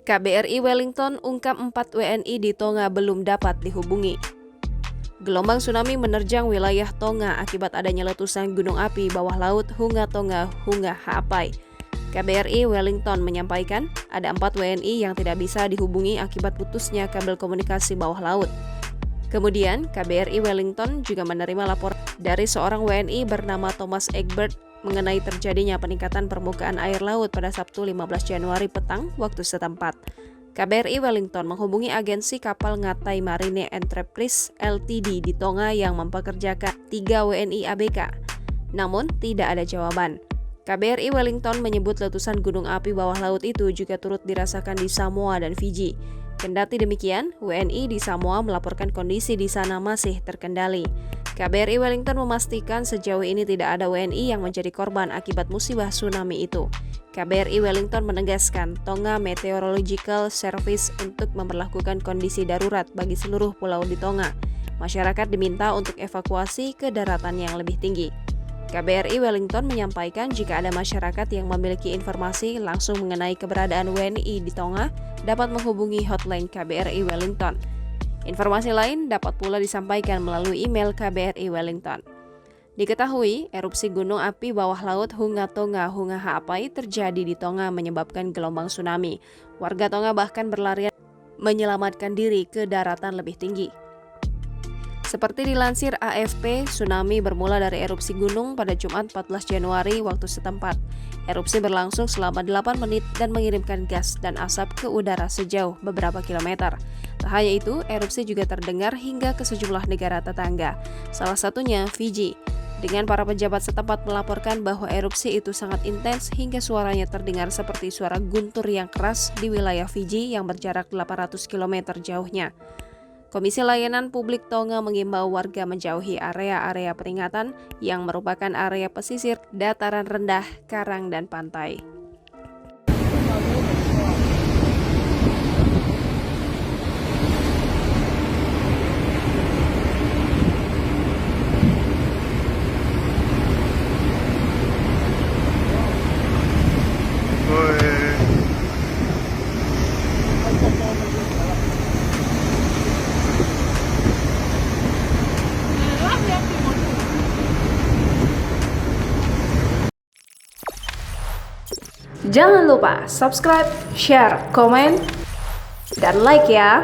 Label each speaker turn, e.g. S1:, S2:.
S1: KBRI Wellington ungkap 4 WNI di Tonga belum dapat dihubungi. Gelombang tsunami menerjang wilayah Tonga akibat adanya letusan gunung api bawah laut Hunga Tonga Hunga Ha'apai. KBRI Wellington menyampaikan ada 4 WNI yang tidak bisa dihubungi akibat putusnya kabel komunikasi bawah laut. Kemudian, KBRI Wellington juga menerima laporan dari seorang WNI bernama Thomas Egbert mengenai terjadinya peningkatan permukaan air laut pada Sabtu 15 Januari petang waktu setempat. KBRI Wellington menghubungi agensi kapal Ngatai Marine Enterprise Ltd di Tonga yang mempekerjakan 3 WNI ABK. Namun, tidak ada jawaban. KBRI Wellington menyebut letusan gunung api bawah laut itu juga turut dirasakan di Samoa dan Fiji. Kendati demikian, WNI di Samoa melaporkan kondisi di sana masih terkendali. KBRI Wellington memastikan sejauh ini tidak ada WNI yang menjadi korban akibat musibah tsunami itu. KBRI Wellington menegaskan Tonga Meteorological Service untuk memperlakukan kondisi darurat bagi seluruh pulau di Tonga. Masyarakat diminta untuk evakuasi ke daratan yang lebih tinggi. KBRI Wellington menyampaikan jika ada masyarakat yang memiliki informasi langsung mengenai keberadaan WNI di Tonga dapat menghubungi hotline KBRI Wellington. Informasi lain dapat pula disampaikan melalui email KBRI Wellington. Diketahui, erupsi gunung api bawah laut Hunga Tonga Hunga Ha'apai terjadi di Tonga menyebabkan gelombang tsunami. Warga Tonga bahkan berlarian menyelamatkan diri ke daratan lebih tinggi. Seperti dilansir AFP, tsunami bermula dari erupsi gunung pada Jumat 14 Januari waktu setempat. Erupsi berlangsung selama 8 menit dan mengirimkan gas dan asap ke udara sejauh beberapa kilometer. Tak hanya itu, erupsi juga terdengar hingga ke sejumlah negara tetangga, salah satunya Fiji. Dengan para pejabat setempat melaporkan bahwa erupsi itu sangat intens hingga suaranya terdengar seperti suara guntur yang keras di wilayah Fiji yang berjarak 800 km jauhnya. Komisi Layanan Publik Tonga mengimbau warga menjauhi area-area peringatan yang merupakan area pesisir, dataran rendah, karang, dan pantai. Jangan lupa subscribe, share, komen, dan like ya!